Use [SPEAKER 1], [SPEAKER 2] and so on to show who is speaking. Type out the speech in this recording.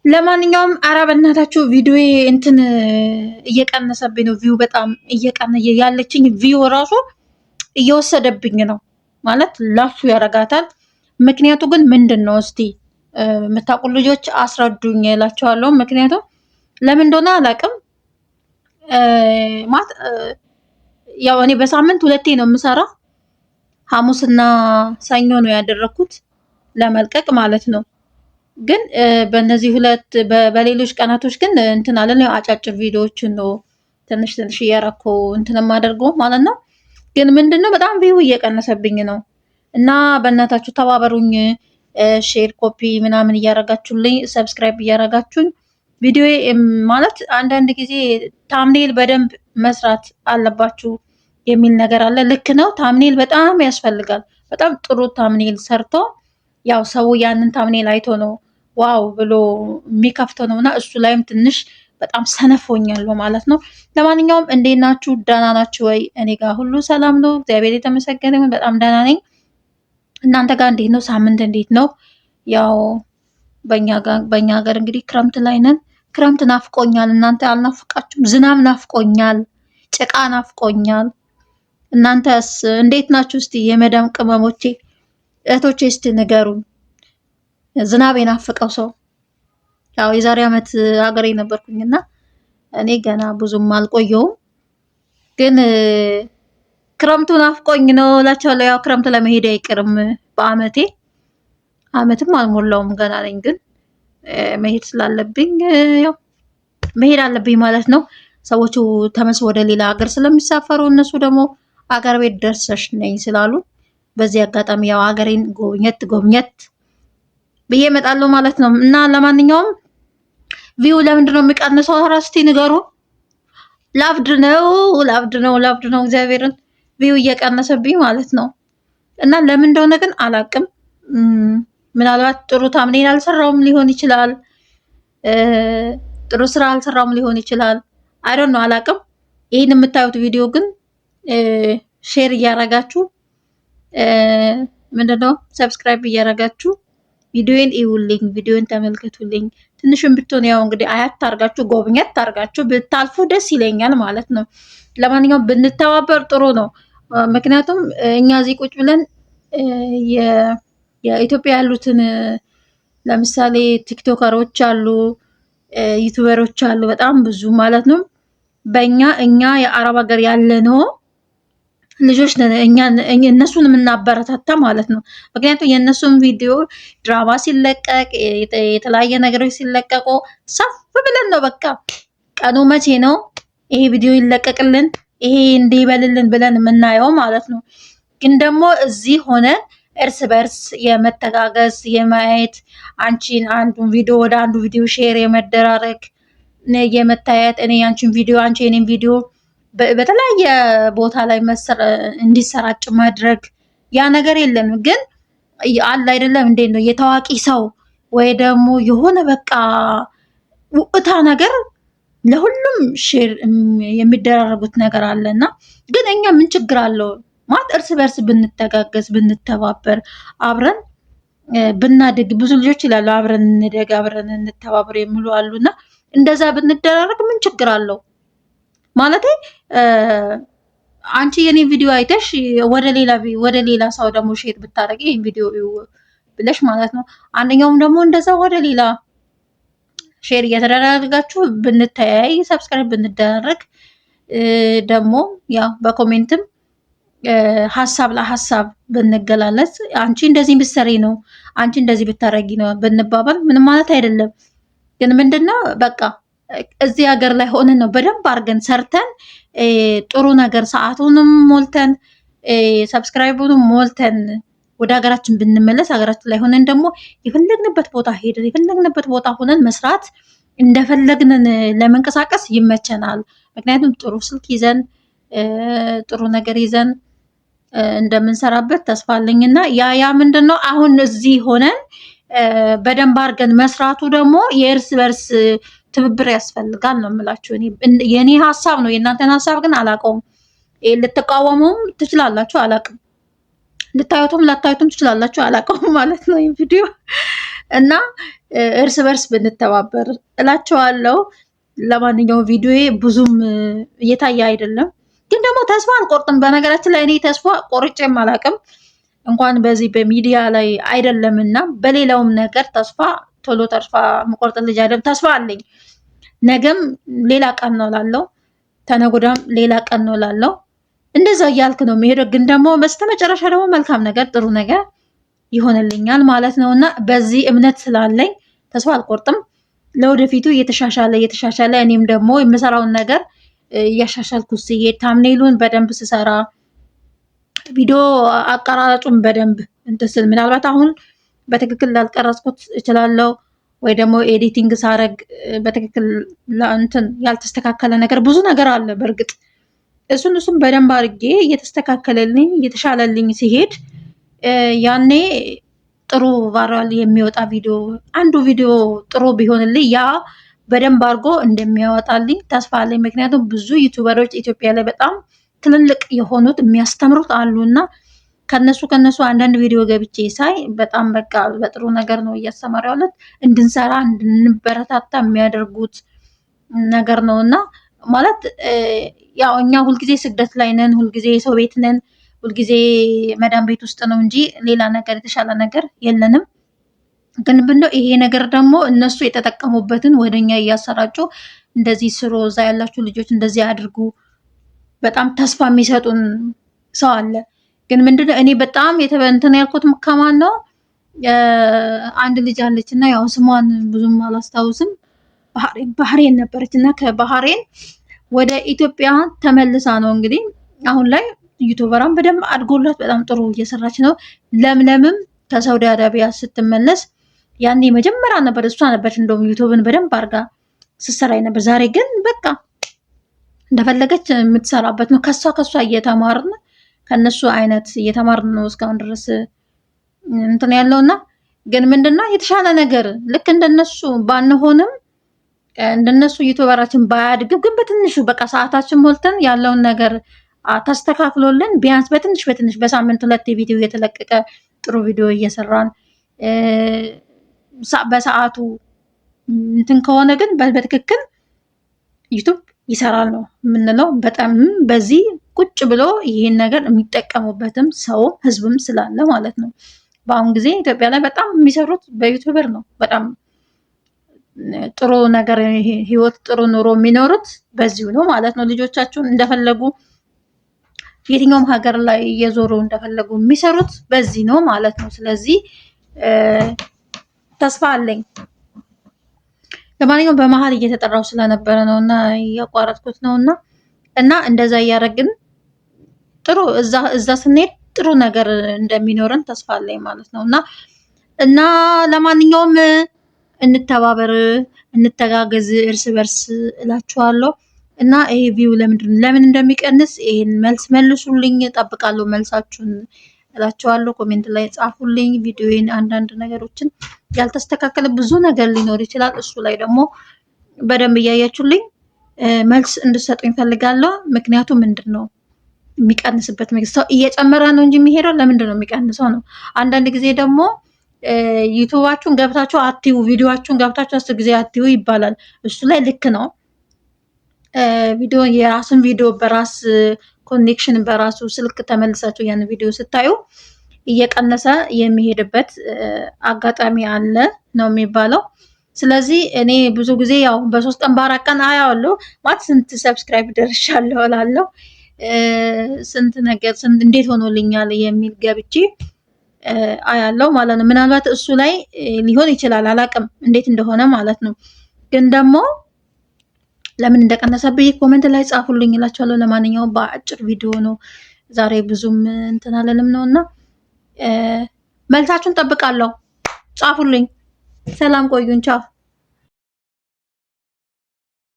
[SPEAKER 1] ለማንኛውም ኧረ በእናታችሁ ቪዲዮ እንትን እየቀነሰብኝ ነው። ቪው በጣም እየቀነ ያለችኝ ቪው ራሱ እየወሰደብኝ ነው ማለት ላሱ ያረጋታል። ምክንያቱ ግን ምንድን ነው? እስቲ የምታውቁ ልጆች አስረዱኝ እላቸዋለሁ። ምክንያቱም ለምን እንደሆነ አላውቅም። ማለት ያው እኔ በሳምንት 2 ነው የምሰራ። ሐሙስና ሰኞ ነው ያደረኩት ለመልቀቅ ማለት ነው። ግን በእነዚህ ሁለት በሌሎች ቀናቶች ግን እንትን አለ ነው አጫጭር ቪዲዮዎችን ነው ትንሽ እያረኩ እንትን የማደርገው ማለት ነው። ግን ምንድነው በጣም ቪው እየቀነሰብኝ ነው እና በእናታችሁ ተባበሩኝ። ሼር ኮፒ ምናምን እያረጋችሁልኝ ሰብስክራይብ እያረጋችሁኝ ቪዲዮ ማለት አንዳንድ ጊዜ ታምኔል በደንብ መስራት አለባችሁ የሚል ነገር አለ። ልክ ነው። ታምኔል በጣም ያስፈልጋል። በጣም ጥሩ ታምኔል ሰርቶ ያው ሰው ያንን ታምኔል አይቶ ነው ዋው ብሎ የሚከፍተው ነውና እሱ ላይም ትንሽ በጣም ሰነፎኛለሁ ማለት ነው። ለማንኛውም እንዴት ናችሁ? ደህና ናችሁ ወይ? እኔ ጋር ሁሉ ሰላም ነው፣ እግዚአብሔር የተመሰገነ ይሁን። በጣም ደህና ነኝ። እናንተ ጋር እንዴት ነው? ሳምንት እንዴት ነው? ያው በእኛ ሀገር እንግዲህ ክረምት ላይ ነን። ክረምት ናፍቆኛል። እናንተ አልናፍቃችሁም? ዝናብ ናፍቆኛል፣ ጭቃ ናፍቆኛል። እናንተስ እንዴት ናችሁ? እስቲ የመዳም ቅመሞቼ እህቶቼ እስቲ ንገሩኝ። ዝናብ የናፈቀው ሰው ያው የዛሬ ዓመት ሀገሬ ነበርኩኝና እኔ ገና ብዙም አልቆየውም፣ ግን ክረምቱ ናፍቆኝ ነው እላቸዋለሁ። ያው ክረምት ለመሄድ አይቀርም ዓመትም አልሞላውም ገና ነኝ፣ ግን መሄድ ስላለብኝ ያው መሄድ አለብኝ ማለት ነው። ሰዎቹ ተመልሰው ወደ ሌላ ሀገር ስለሚሳፈሩ እነሱ ደግሞ አገር ቤት ደርሰሽ ነኝ ስላሉ በዚህ አጋጣሚ ያው ሀገሬን ጎብኘት ብዬ እመጣለሁ ማለት ነው። እና ለማንኛውም ቪው ለምንድን ነው የሚቀንሰው? ኧረ እስቲ ንገሩ። ላብድ ነው እግዚአብሔርን ቪው እየቀነሰብኝ ማለት ነው። እና ለምን እንደሆነ ግን አላቅም። ምናልባት ጥሩ ታምኔል አልሰራውም ሊሆን ይችላል፣ ጥሩ ስራ አልሰራውም ሊሆን ይችላል። አይ ዶንት ኖ አላቅም። ይሄን የምታዩት ቪዲዮ ግን ሼር እያረጋችሁ ምንድነው ሰብስክራይብ እያረጋችሁ ቪዲዮን ይውልኝ፣ ቪዲዮን ተመልከቱልኝ። ትንሽም ብትሆን ያው እንግዲህ አያት አርጋችሁ ጎብኘት አርጋችሁ ብታልፉ ደስ ይለኛል ማለት ነው። ለማንኛውም ብንተባበር ጥሩ ነው። ምክንያቱም እኛ እዚህ ቁጭ ብለን የኢትዮጵያ ያሉትን ለምሳሌ ቲክቶከሮች አሉ፣ ዩቲዩበሮች አሉ፣ በጣም ብዙ ማለት ነው። እኛ የአረብ ሀገር ያለነው ልጆች እነሱን የምናበረታታ ማለት ነው። ምክንያቱም የእነሱን ቪዲዮ ድራማ ሲለቀቅ የተለያየ ነገሮች ሲለቀቁ ሰፍ ብለን ነው በቃ ቀኑ መቼ ነው ይሄ ቪዲዮ ይለቀቅልን ይሄ እንዲበልልን ብለን የምናየው ማለት ነው። ግን ደግሞ እዚህ ሆነ እርስ በርስ የመተጋገዝ የማየት አንቺን አንዱን ቪዲዮ ወደ አንዱ ቪዲዮ ሼር የመደራረግ የመታየት እኔ አንቺን ቪዲዮ አንቺ የኔን ቪዲዮ በተለያየ ቦታ ላይ እንዲሰራጭ ማድረግ ያ ነገር የለንም። ግን አለ አይደለም እንዴት ነው የታዋቂ ሰው ወይ ደግሞ የሆነ በቃ ውእታ ነገር ለሁሉም ሼር የሚደራረጉት ነገር አለና፣ ግን እኛ ምን ችግር አለው ማለት እርስ በርስ ብንተጋገዝ ብንተባበር አብረን ብናድግ። ብዙ ልጆች ይላሉ አብረን እንደግ አብረን እንተባበር የሚሉ አሉና እንደዛ ብንደራረግ ምን ችግር አለው? ማለት አንቺ የኔ ቪዲዮ አይተሽ ወደ ሌላ ሰው ደግሞ ሼር ብታረጊ ይሄን ቪዲዮ ብለሽ ማለት ነው። አንደኛውም ደግሞ እንደዛ ወደ ሌላ ሼር እየተደረጋችሁ ብንተያይ ሰብስክራይብ ብንደረግ ደግሞ ያው በኮሜንትም ሐሳብ ለሐሳብ ብንገላለጽ አንቺ እንደዚህ ብትሰሪ ነው አንቺ እንደዚህ ብታረጊ ነው ብንባባል ምንም ማለት አይደለም። ግን ምንድነው በቃ እዚህ ሀገር ላይ ሆነን ነው በደንብ አድርገን ሰርተን ጥሩ ነገር ሰዓቱንም ሞልተን ሰብስክራይቡንም ሞልተን ወደ ሀገራችን ብንመለስ ሀገራችን ላይ ሆነን ደግሞ የፈለግንበት ቦታ ሄደን የፈለግንበት ቦታ ሆነን መስራት እንደፈለግን ለመንቀሳቀስ ይመቸናል። ምክንያቱም ጥሩ ስልክ ይዘን ጥሩ ነገር ይዘን እንደምንሰራበት ተስፋ አለኝና ያ ምንድነው አሁን እዚህ ሆነን በደንብ አድርገን መስራቱ ደግሞ የእርስ በርስ ትብብር ያስፈልጋል ነው የምላችሁ። የኔ ሐሳብ ነው፣ የእናንተን ሐሳብ ግን አላውቀውም። ልትቃወሙም ትችላላችሁ፣ አላውቅም። ልታዩቱም ላታዩቱም ትችላላችሁ፣ አላውቀውም ማለት ነው ቪዲዮ እና እርስ በርስ ብንተባበር እላቸዋለሁ። ለማንኛውም ቪዲዮ ብዙም እየታየ አይደለም፣ ግን ደግሞ ተስፋ አልቆርጥም። በነገራችን ላይ እኔ ተስፋ ቆርጬም አላውቅም፣ እንኳን በዚህ በሚዲያ ላይ አይደለምና በሌላውም ነገር ቶሎ ተስፋ መቆርጥ ልጅ አይደለም። ተስፋ አለኝ። ነገም ሌላ ቀን ነው ላለው፣ ተነጎዳም ሌላ ቀን ነው ላለው። እንደዛ እያልክ ነው የሚሄደው። ግን ደግሞ በስተመጨረሻ ደግሞ መልካም ነገር ጥሩ ነገር ይሆንልኛል ማለት ነው እና በዚህ እምነት ስላለኝ ተስፋ አልቆርጥም። ለወደፊቱ እየተሻሻለ እኔም ደግሞ የምሰራውን ነገር እያሻሻልኩ ሲሄድ ታምኔሉን በደንብ ስሰራ ቪዲዮ አቀራረጹን በደንብ እንትን ስል ምናልባት አሁን በትክክል ላልቀረጽኩት እችላለሁ፣ ወይ ደግሞ ኤዲቲንግ ሳረግ በትክክል እንትን ያልተስተካከለ ነገር ብዙ ነገር አለ። በእርግጥ እሱን በደንብ አድርጌ እየተስተካከለልኝ እየተሻለልኝ ሲሄድ ያኔ ጥሩ ቫይራል የሚወጣ ቪዲዮ አንዱ ቪዲዮ ጥሩ ቢሆንልኝ ያ በደንብ አድርጎ እንደሚያወጣልኝ ተስፋ አለኝ። ምክንያቱም ብዙ ዩቲዩበሮች ኢትዮጵያ ላይ በጣም ትልልቅ የሆኑት የሚያስተምሩት አሉና ከነሱ አንዳንድ ቪዲዮ ገብቼ ሳይ በጣም በቃ በጥሩ ነገር ነው እያስተማሩ ያሉት፣ እንድንሰራ እንድንበረታታ የሚያደርጉት ነገር ነውና ማለት ያው እኛ ሁልጊዜ ስደት ላይ ነን፣ ሁልጊዜ የሰው ቤት ነን፣ ሁልጊዜ መዳም ቤት ውስጥ ነው እንጂ ሌላ ነገር የተሻለ ነገር የለንም። ግን ይሄ ነገር ደግሞ እነሱ የተጠቀሙበትን ወደኛ እያሰራጩ እንደዚህ ስሩ፣ እዛ ያላችሁ ልጆች እንደዚህ አድርጉ፣ በጣም ተስፋ የሚሰጡን ሰው አለ። ግን ምንድነው እኔ በጣም እንትን ያልኩት ከማን ነው አንድ ልጅ አለች እና ያው ስሟን ብዙም አላስታውስም፣ ባህሬን ነበረች እና ከባህሬን ወደ ኢትዮጵያ ተመልሳ ነው እንግዲህ አሁን ላይ ዩቲዩበራን በደንብ አድጎላት በጣም ጥሩ እየሰራች ነው። ለምለምም ከሳውዲ አረቢያ ስትመለስ ያኔ መጀመሪያ ነበር እሷ ነበረች እንደውም ዩቲዩብን በደንብ አድርጋ ስትሰራ ነበር። ዛሬ ግን በቃ እንደፈለገች የምትሰራበት ነው። ከሷ እየተማርን ከነሱ አይነት እየተማርን ነው እስካሁን ድረስ እንትን ያለውና ግን ምንድነው የተሻለ ነገር ልክ እንደነሱ ባንሆንም እንደነሱ ዩቲዩበራችን ባያድግም ግን በትንሹ በቃ ሰዓታችን ሞልተን ያለውን ነገር ተስተካክሎልን ቢያንስ በትንሽ በሳምንት 2 ቪዲዮ እየተለቀቀ ጥሩ ቪዲዮ እየሰራን በሰዓቱ እንትን ከሆነ ግን በትክክል ዩቲዩብ ይሰራል ነው የምንለው። በጣም በዚህ ቁጭ ብሎ ይሄን ነገር የሚጠቀሙበትም ሰው ህዝብም ስላለ ማለት ነው። በአሁን ጊዜ ኢትዮጵያ ላይ በጣም የሚሰሩት በዩቲዩበር ነው። በጣም ጥሩ ነገር ህይወት ጥሩ ኑሮ የሚኖሩት በዚሁ ነው ማለት ነው። ልጆቻቸውን እንደፈለጉ የትኛውም ሀገር ላይ እየዞሩ እንደፈለጉ የሚሰሩት በዚህ ነው ማለት ነው። ስለዚህ ተስፋ አለኝ። ለማንኛውም በመሀል እየተጠራው ስለነበረ ነውና እያቋረጥኩት እና እንደዛ እያደረግን ጥሩ እዛ ስንሄድ ጥሩ ነገር እንደሚኖረን ተስፋ አለኝ ማለት ነው። እና ለማንኛውም እንተባበር፣ እንተጋገዝ እርስ በርስ እላችኋለሁ። እና ይሄ ቪው ለምን እንደሚቀንስ ይሄን መልስ መልሱልኝ፣ እጠብቃለሁ መልሳችሁን እላችኋለሁ። ኮሜንት ላይ ጻፉልኝ። ቪዲዮዬን አንዳንድ ነገሮችን ያልተስተካከለ ብዙ ነገር ሊኖር ይችላል። እሱ ላይ ደግሞ በደንብ እያያችሁልኝ መልስ እንድሰጡኝ ፈልጋለሁ። ምክንያቱም ምንድነው የሚቀንስበት ሰው እየጨመረ ነው እንጂ የሚሄደው ለምንድን ነው የሚቀንሰው ነው። አንዳንድ ጊዜ ደግሞ ዩቲዩባችሁን ገብታችሁ አትዩ፣ ቪዲዮአችሁን ገብታችሁ 10 ጊዜ አትዩ ይባላል። እሱ ላይ ልክ ነው። ቪዲዮ የራስን ቪዲዮ በራስ ኮኔክሽን በራሱ ስልክ ተመልሳችሁ ያን ቪዲዮ ስታዩ እየቀነሰ የሚሄድበት አጋጣሚ አለ ነው የሚባለው። ስለዚህ እኔ ብዙ ጊዜ ያው በ3 ቀን በ4 ቀን አያለሁ ማለት ስንት ሰብስክራይብ ደርሻለሁ እላለሁ፣ ስንት ነገር እንዴት ሆኖልኛል የሚል ገብቼ አያለሁ ማለት ነው። ምናልባት እሱ ላይ ሊሆን ይችላል አላቅም እንዴት እንደሆነ ማለት ነው። ግን ደግሞ ለምን እንደቀነሰብኝ ኮሜንት ላይ ጻፉልኝ እላችኋለሁ። ለማንኛውም በአጭር ቪዲዮ ነው ዛሬ ብዙም እንትን አለንም ነውና መልሳችሁን ጠብቃለሁ። ጻፉልኝ። ሰላም ቆዩን። ቻው